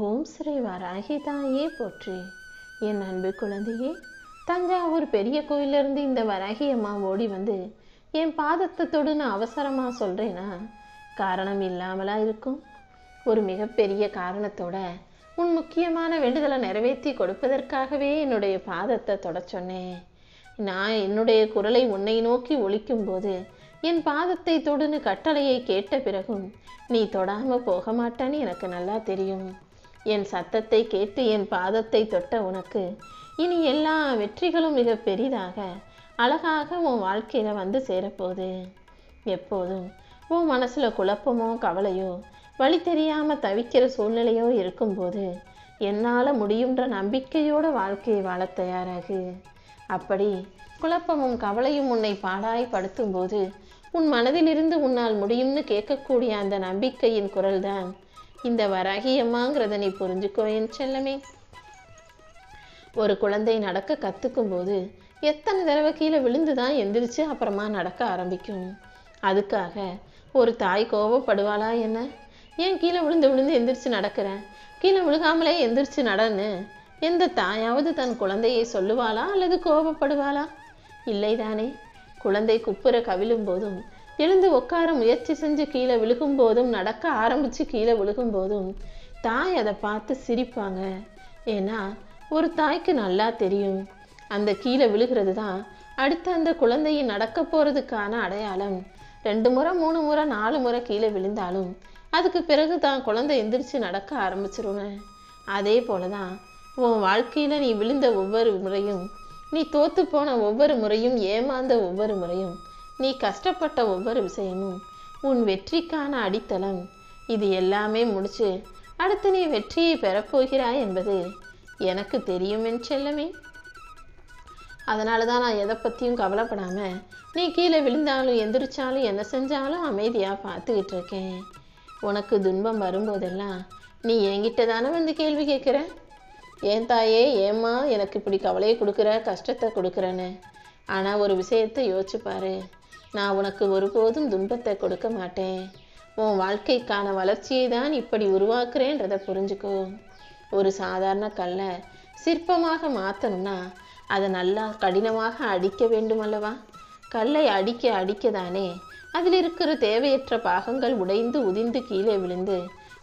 ஓம் ஸ்ரீ வராகி தாயே போற்றி. என் அன்பு குழந்தையே, தஞ்சாவூர் பெரிய கோயிலிருந்து இந்த வராகி அம்மா ஓடி வந்து என் பாதத்தை தொடுன்னு அவசரமாக சொல்கிறேன்னா காரணம் இல்லாமலா இருக்கும்? ஒரு மிகப்பெரிய காரணத்தோட உன் முக்கியமான வேண்டுதலை நிறைவேற்றி கொடுப்பதற்காகவே என்னுடைய பாதத்தை தொட சொன்னேன். நான் என்னுடைய குரலை உன்னை நோக்கி ஒலிக்கும் போது என் பாதத்தை தொடுன்னு கட்டளையை கேட்ட பிறகும் நீ தொடாமல் போக மாட்டான்னு எனக்கு நல்லா தெரியும். என் சத்தத்தை கேட்டு என் பாதத்தை தொட்ட உனக்கு இனி எல்லா வெற்றிகளும் மிக பெரிதாக அழகாக உன் வாழ்க்கையில் வந்து சேரப்போகுது. எப்போதும் உன் மனசில் குழப்பமோ கவலையோ வழி தெரியாமல் தவிக்கிற சூழ்நிலையோ இருக்கும்போது என்னால் முடியுன்ற நம்பிக்கையோட வாழ்க்கையை வாழ தயாராகு. அப்படி குழப்பமும் கவலையும் உன்னை பாடாய்படுத்தும் போது உன் மனதிலிருந்து உன்னால் முடியும்னு கேட்கக்கூடிய அந்த நம்பிக்கையின் குரல் தான் இந்த வராகி அம்மாங்கிறத நீ புரிஞ்சுக்கோ என் செல்லமே. ஒரு குழந்தை நடக்க கற்றுக்கும் போது எத்தனை தடவை கீழே விழுந்து தான் எந்திரிச்சு அப்புறமா நடக்க ஆரம்பிக்கும். அதுக்காக ஒரு தாய் கோபப்படுவாளா என்ன? ஏன் கீழே விழுந்து விழுந்து எந்திரிச்சு நடக்கிறேன், கீழே விழுகாமலே எந்திரிச்சு நடன்னு எந்த தாயாவது தன் குழந்தையை சொல்லுவாளா அல்லது கோபப்படுவாளா? இல்லைதானே. குழந்தை குப்புற கவிழும் போதும் எழுந்து உட்கார முயற்சி செஞ்சு கீழே விழுகும் போதும் நடக்க ஆரம்பித்து கீழே விழுகும் போதும் தாய் அதை பார்த்து சிரிப்பாங்க. ஏன்னா ஒரு தாய்க்கு நல்லா தெரியும் அந்த கீழே விழுகிறது தான் அடுத்து அந்த குழந்தையை நடக்க போகிறதுக்கான அடையாளம். 2 முறை 3 முறை 4 முறை கீழே விழுந்தாலும் அதுக்கு பிறகு தான் குழந்தை எந்திரிச்சு நடக்க ஆரம்பிச்சிருவேன். அதே போல தான் உன் வாழ்க்கையில் நீ விழுந்த ஒவ்வொரு முறையும், நீ தோத்து போன ஒவ்வொரு முறையும், ஏமாந்த ஒவ்வொரு முறையும், நீ கஷ்டப்பட்ட ஒவ்வொரு விஷயமும் உன் வெற்றிக்கான அடித்தளம். இது எல்லாமே முடிச்சு அடுத்து நீ வெற்றியை பெறப்போகிறாய் என்பது எனக்கு தெரியும் என் செல்லமே. அதனால தான் நான் எதை பற்றியும் கவலைப்படாமல் நீ கீழே விழுந்தாலும் எந்திரிச்சாலும் என்ன செஞ்சாலும் அமைதியாக பார்த்துக்கிட்டு இருக்கேன். உனக்கு துன்பம் வரும்போதெல்லாம் நீ என்கிட்ட தானே வந்து கேள்வி கேட்குற. ஏன் தாயே, ஏம்மா எனக்கு இப்படி கவலையை கொடுக்குற, கஷ்டத்தை கொடுக்குறேன்னு. ஆனால் ஒரு விஷயத்தை யோசிச்சு பாரு, நான் உனக்கு ஒருபோதும் துன்பத்தை கொடுக்க மாட்டேன். உன் வாழ்க்கைக்கான வளர்ச்சியை தான் இப்படி உருவாக்குறேன்றதை புரிஞ்சுக்கோ. ஒரு சாதாரண கல்லை சிற்பமாக மாற்றணும்னா அதை நல்லா கடினமாக அடிக்க வேண்டும் அல்லவா? கல்லை அடிக்க அடிக்க தானே அதில் இருக்கிற தேவையற்ற பாகங்கள் உடைந்து உதிர்ந்து கீழே விழுந்து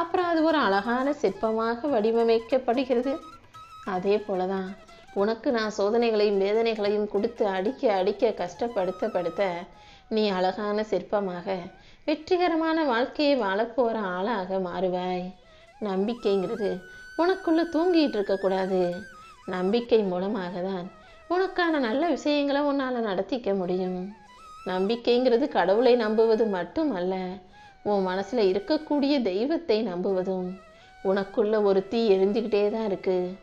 அப்புறம் அது ஒரு அழகான சிற்பமாக வடிவமைக்கப்படுகிறது. அதே போலதான் உனக்கு நான் சோதனைகளையும் வேதனைகளையும் கொடுத்து அடிக்க அடிக்க கஷ்டப்படுத்த நீ அழகான சிற்பமாக வெற்றிகரமான வாழ்க்கையை வாழப்போகிற ஆளாக மாறுவாய். நம்பிக்கைங்கிறது உனக்குள்ளே தூங்கிட்டு இருக்கக்கூடாது. நம்பிக்கை மூலமாக தான் உனக்கான நல்ல விஷயங்களை உன்னால் நடத்திக்க முடியும். நம்பிக்கைங்கிறது கடவுளை நம்புவது மட்டும் அல்ல, உன் மனசில் இருக்கக்கூடிய தெய்வத்தை நம்புவதும். உனக்குள்ள ஒரு தீ எரிஞ்சுக்கிட்டே தான் இருக்குது.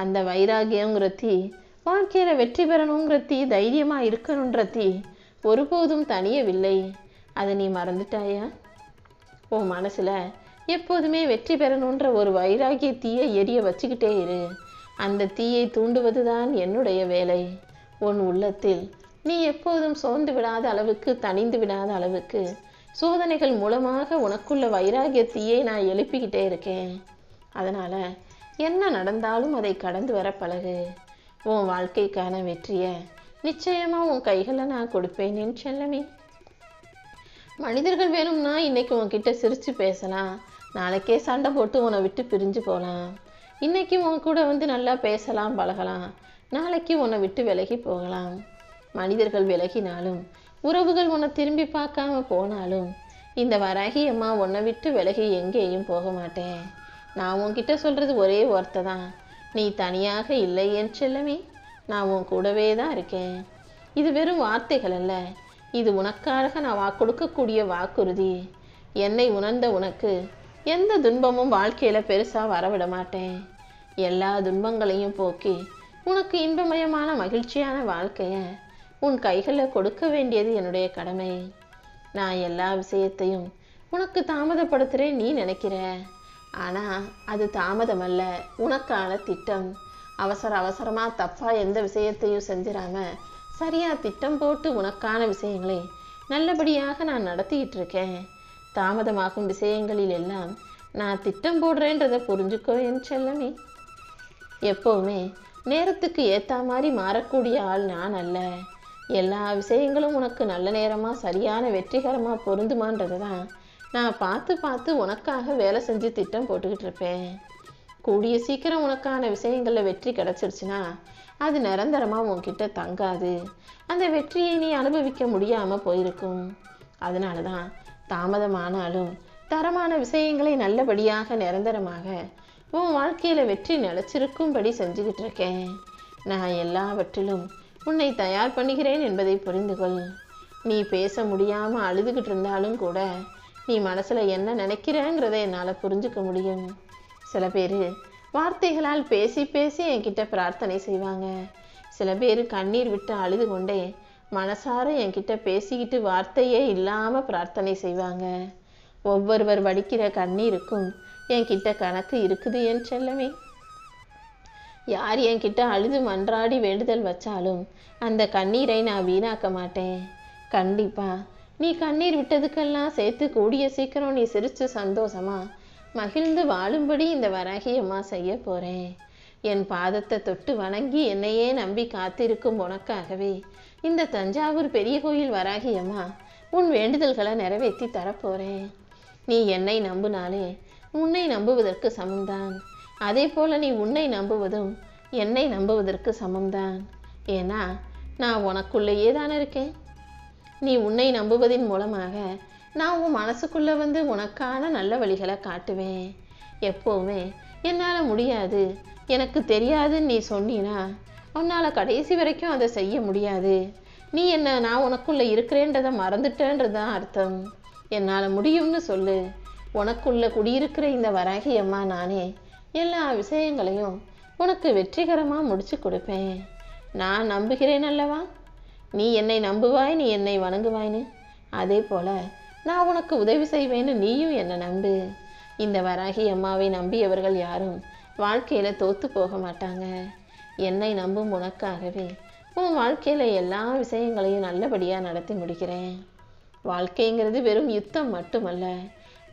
அந்த வைராகியங்கிற தீ, வாழ்க்கையில் வெற்றி பெறணுங்கிற தீ, தைரியமாக இருக்கணுன்ற தீ ஒருபோதும் தனியவில்லை. அதை நீ மறந்துட்டாயா? உன் மனசில் எப்போதுமே வெற்றி பெறணுன்ற ஒரு வைராகிய தீயை எரிய வச்சுக்கிட்டே இரு. அந்த தீயை தூண்டுவது தான் என்னுடைய வேலை. உன் உள்ளத்தில் நீ எப்போதும் சோர்ந்து விடாத அளவுக்கு, தணிந்து விடாத அளவுக்கு சோதனைகள் மூலமாக உனக்குள்ள வைராகிய தீயை நான் எழுப்பிக்கிட்டே இருக்கேன். அதனால் என்ன நடந்தாலும் அதை கடந்து வர பழகு. உன் வாழ்க்கைக்கான வெற்றியை நிச்சயமாக உன் கைகளை நான் கொடுப்பேன் என் செல்லமே. மனிதர்கள் வேணும்னா இன்னைக்கு உன்கிட்ட சிரித்து பேசலாம், நாளைக்கே சண்டை போட்டு உன்னை விட்டு பிரிஞ்சு போகலாம். இன்னைக்கு உன் கூட வந்து நல்லா பேசலாம் பழகலாம், நாளைக்கு உன்னை விட்டு விலகி போகலாம். மனிதர்கள் விலகினாலும் உறவுகள் உன்னை திரும்பி பார்க்காம போனாலும் இந்த வராகி அம்மா உன்னை விட்டு விலகி எங்கேயும் போக மாட்டேன். நான் உன்கிட்ட சொல்கிறது ஒரே வார்த்தை தான், நீ தனியாக இல்லை என் செல்லமே. நான் உன் கூடவே தான் இருக்கேன். இது வெறும் வார்த்தைகள் அல்ல, இது உனக்காக நான் கொடுக்கக்கூடிய வாக்குறுதி. என்னை உணர்ந்த உனக்கு எந்த துன்பமும் வாழ்க்கையில் பெருசாக வரவிட மாட்டேன். எல்லா துன்பங்களையும் போக்கி உனக்கு இன்பமயமான மகிழ்ச்சியான வாழ்க்கையை உன் கைகளில் கொடுக்க வேண்டியது என்னுடைய கடமை. நான் எல்லா விஷயத்தையும் உனக்கு தாமதப்படுத்துகிறேன் நீ நினைக்கிற, ஆனால் அது தாமதம் அல்ல, உனக்கான திட்டம். அவசரமாக தப்பாக எந்த விஷயத்தையும் செஞ்சிடாம சரியாக திட்டம் போட்டு உனக்கான விஷயங்களை நல்லபடியாக நான் நடத்திக்கிட்டு இருக்கேன். தாமதமாகும் விஷயங்களில் எல்லாம் நான் திட்டம் போடுறேன்றதை புரிஞ்சுக்கோ என் செல்லமே. எப்போவுமே நேரத்துக்கு ஏற்ற மாதிரி மாறக்கூடிய ஆள் நான் அல்ல. எல்லா விஷயங்களும் உனக்கு நல்ல நேரமாக சரியான வெற்றிகரமாக பொருந்துமான்றதை தான் நான் பார்த்து பார்த்து உனக்காக வேலை செஞ்சு திட்டம் போட்டுக்கிட்டு இருப்பேன். கூடிய சீக்கிரம் உனக்கான விஷயங்களில் வெற்றி கிடச்சிருச்சுன்னா அது நிரந்தரமாக உன்கிட்ட தங்காது. அந்த வெற்றியை நீ அனுபவிக்க முடியாமல் போயிருக்கும். அதனால தான் தாமதமானாலும் தரமான விஷயங்களை நல்லபடியாக நிரந்தரமாக உன் வாழ்க்கையில் வெற்றி நிலச்சிருக்கும்படி செஞ்சுக்கிட்டு இருக்கேன். நான் எல்லாவற்றிலும் உன்னை தயார் பண்ணுகிறேன் என்பதை புரிந்து கொள். நீ பேச முடியாமல் அழுதுகிட்டு இருந்தாலும் கூட நீ மனசில் என்ன நினைக்கிறேங்கிறத என்னால் புரிஞ்சுக்க முடியும். சில பேர் வார்த்தைகளால் பேசி பேசி என்கிட்ட பிரார்த்தனை செய்வாங்க. சில பேர் கண்ணீர் விட்டு அழுது கொண்டே மனசார என்கிட்ட பேசிக்கிட்டு வார்த்தையே இல்லாமல் பிரார்த்தனை செய்வாங்க. ஒவ்வொருவர் வடிக்கிற கண்ணீருக்கும் என்கிட்ட கணக்கு இருக்குது என் செல்லமே. யார் என்கிட்ட அழுது மன்றாடி வேண்டுதல் வச்சாலும் அந்த கண்ணீரை நான் வீணாக்க மாட்டேன். கண்டிப்பா நீ கண்ணீர் விட்டதுக்கெல்லாம் சேர்த்து கூடிய சீக்கிரம் நீ சிரிச்சு சந்தோஷமா மகிழ்ந்து வாழும்படி இந்த வராகி அம்மா செய்ய போறேன். என் பாதத்தை தொட்டு வணங்கி என்னையே நம்பி காத்திருக்கும் உனக்காகவே இந்த தஞ்சாவூர் பெரிய கோயில் வராகி அம்மா உன் வேண்டுதல்களை நிறைவேற்றி தரப்போறேன். நீ என்னை நம்புனாலே உன்னை நம்புவதற்கு சமம்தான். அதே போல நீ உன்னை நம்புவதும் என்னை நம்புவதற்கு சமம்தான். ஏன்னா நான் உனக்குள்ளேயே தானே இருக்கேன். நீ உன்னை நம்புவதின் மூலமாக நான் உன் மனசுக்குள்ளே வந்து உனக்கான நல்ல வழிகளை காட்டுவேன். எப்போவுமே என்னால் முடியாது, எனக்கு தெரியாதுன்னு நீ சொன்னீன்னா உன்னால் கடைசி வரைக்கும் அதை செய்ய முடியாது. நீ என்ன நான் உனக்குள்ளே இருக்கிறேன்றதை மறந்துட்டேன்றது தான் அர்த்தம். என்னால் முடியும்னு சொல்லு. உனக்குள்ளே குடியிருக்கிற இந்த வராகி அம்மா நானே எல்லா விஷயங்களையும் உனக்கு வெற்றிகரமாக முடிச்சு கொடுப்பேன். நான் நம்புகிறேன் அல்லவா? நீ என்னை நம்புவாய், நீ என்னை வணங்குவாய்னு. அதே போல் நான் உனக்கு உதவி செய்வேன்னு நீயும் என்னை நம்பு. இந்த வராகி அம்மாவை நம்பியவர்கள் யாரும் வாழ்க்கையில் தோற்று போக மாட்டாங்க. என்னை நம்பும் உனக்காகவே உன் வாழ்க்கையில் எல்லா விஷயங்களையும் நல்லபடியாக நடத்தி முடிக்கிறேன். வாழ்க்கைங்கிறது வெறும் யுத்தம் மட்டுமல்ல.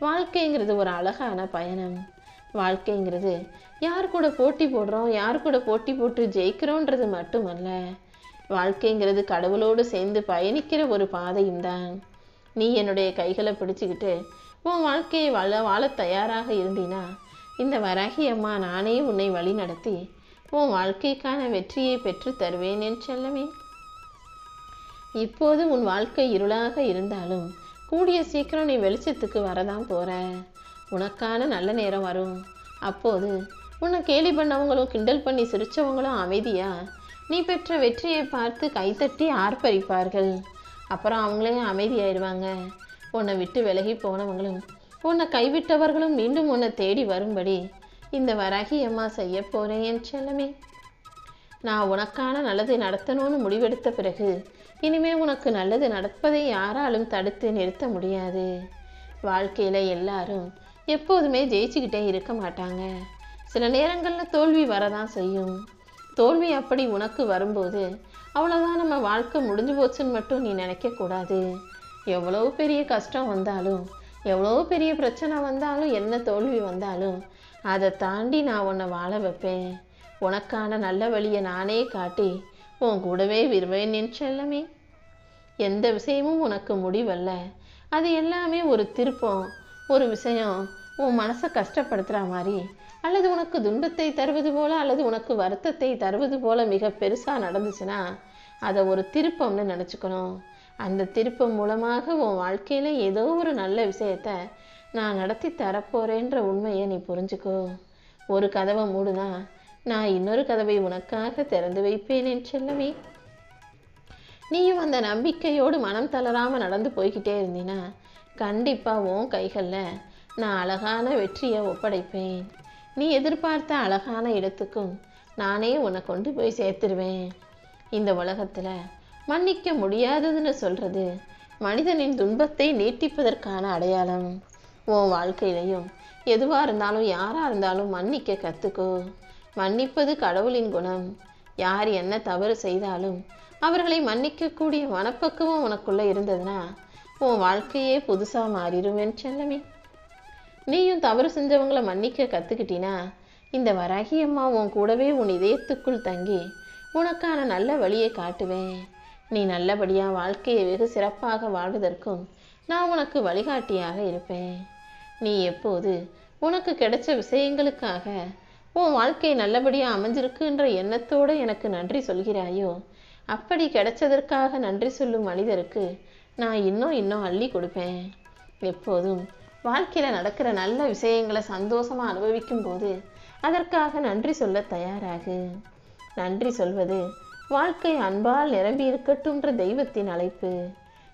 வாழ்க்கைங்கிறது ஒரு அழகான பயணம். வாழ்க்கைங்கிறது யார் கூட போட்டி போடுறோம், யார் கூட போட்டி போட்டு ஜெயிக்கிறோன்றது மட்டுமல்ல. வாழ்க்கைங்கிறது கடவுளோடு சேர்ந்து பயணிக்கிற ஒரு பாதையும் தான். நீ என்னுடைய கைகளை பிடிச்சிக்கிட்டு உன் வாழ்க்கையை வாழ தயாராக இருந்தீனா இந்த வராகி அம்மா நானே உன்னை வழி நடத்தி உன் வாழ்க்கைக்கான வெற்றியை பெற்று தருவேன் என் செல்லமே. இப்போது உன் வாழ்க்கை இருளாக இருந்தாலும் கூடிய சீக்கிரம் நீ வெளிச்சத்துக்கு வரதான் போற. உனக்கான நல்ல நேரம் வரும். அப்போது உன்னை கேலி பண்ணவங்களும் கிண்டல் பண்ணி சிரிச்சவங்களும் அமைதியா நீ பெற்ற வெற்றியை பார்த்து கைத்தட்டி ஆர்ப்பரிப்பார்கள். அப்புறம் அவங்களே அமைதியாயிருவாங்க. உன்னை விட்டு விலகி போனவங்களும் உன்னை கைவிட்டவர்களும் மீண்டும் உன்னை தேடி வரும்படி இந்த வராகி அம்மா செய்ய போறேன் என் செல்லமே. நான் உனக்கான நல்லதை நடத்தணும்னு முடிவெடுத்த பிறகு இனிமே உனக்கு நல்லது நடப்பதை யாராலும் தடுத்து நிறுத்த முடியாது. வாழ்க்கையில் எல்லாரும் எப்போதுமே ஜெயிச்சுக்கிட்டே இருக்க மாட்டாங்க. சில நேரங்களில் தோல்வி வரதான் செய்யும். தோல்வி அப்படி உனக்கு வரும்போது அவ்வளோதான் நம்ம வாழ்க்கை முடிஞ்சு போச்சுன்னு மட்டும் நீ நினைக்கக்கூடாது. எவ்வளோ பெரிய கஷ்டம் வந்தாலும், எவ்வளோ பெரிய பிரச்சனை வந்தாலும், என்ன தோல்வி வந்தாலும் அதை தாண்டி நான் உன்னை வாழ வைப்பேன். உனக்கான நல்ல வழியை நானே காட்டி உன் கூடவே விரும்பேன் என் செல்லமே. எந்த விஷயமும் உனக்கு முடிவல்ல. அது எல்லாமே ஒரு திருப்பம். ஒரு விஷயம் உன் மனசை கஷ்டப்படுத்துகிற மாதிரி அல்லது உனக்கு துன்பத்தை தருவது போல அல்லது உனக்கு வருத்தத்தை தருவது போல மிக பெருசாக நடந்துச்சுன்னா அதை ஒரு திருப்பம்னு நினச்சிக்கணும். அந்த திருப்பம் மூலமாக உன் வாழ்க்கையில் ஏதோ ஒரு நல்ல விஷயத்தை நான் நடத்தி தரப்போறேன்ற உண்மையை நீ புரிஞ்சுக்கோ. ஒரு கதவை மூடுனா நான் இன்னொரு கதவை உனக்காக திறந்து வைப்பேன் என் செல்லமே. நீயும் அந்த நம்பிக்கையோடு மனம் தளராமல் நடந்து போய்கிட்டே இருந்தீன்னா கண்டிப்பாக உன் கைகளில் நான் அழகான வெற்றியை ஒப்படைப்பேன். நீ எதிர்பார்த்த அழகான இடத்துக்கும் நானே உன்னை கொண்டு போய் சேர்த்துருவேன். இந்த உலகத்தில் மன்னிக்க முடியாததுன்னு சொல்கிறது மனிதனின் துன்பத்தை நீட்டிப்பதற்கான அடையாளம். உன் வாழ்க்கையிலையும் எதுவாக இருந்தாலும் யாராக இருந்தாலும் மன்னிக்க கற்றுக்கோ. மன்னிப்பது கடவுளின் குணம். யார் என்ன தவறு செய்தாலும் அவர்களை மன்னிக்கக்கூடிய மனப்பக்குவம் உனக்குள்ளே இருந்ததுன்னா உன் வாழ்க்கையே புதுசாக மாறிடும் என் செல்லமே. நீயும் தவறு செஞ்சவங்களை மன்னிக்க கற்றுக்கிட்டினா இந்த வராகி அம்மா உன் கூடவே உன் இதயத்துக்குள் தங்கி உனக்கான நல்ல வழியை காட்டுவேன். நீ நல்லபடியாக வாழ்க்கையை வெகு சிறப்பாக வாழ்வதற்கும் நான் உனக்கு வழிகாட்டியாக இருப்பேன். நீ எப்போது உனக்கு கிடைச்ச விஷயங்களுக்காக உன் வாழ்க்கை நல்லபடியாக அமைஞ்சிருக்குன்ற எண்ணத்தோடு எனக்கு நன்றி சொல்கிறாயோ, அப்படி கிடைச்சதற்காக நன்றி சொல்லும் மனிதருக்கு நான் இன்னும் அள்ளி கொடுப்பேன். எப்போதும் வாழ்க்கையில் நடக்கிற நல்ல விஷயங்களை சந்தோஷமாக அனுபவிக்கும் போது அதற்காக நன்றி சொல்ல தயாராகு. நன்றி சொல்வது வாழ்க்கை அன்பால் நிரம்பி இருக்கட்டும்ன்ற தெய்வத்தின் அழைப்பு.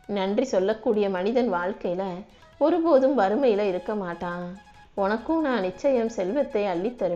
நன்றி சொல்லக்கூடிய மனிதன் வாழ்க்கையில் ஒருபோதும் வறுமையில் இருக்க மாட்டான். உனக்கும் நான் நிச்சயம் செல்வத்தை அள்ளித் தருவேன்.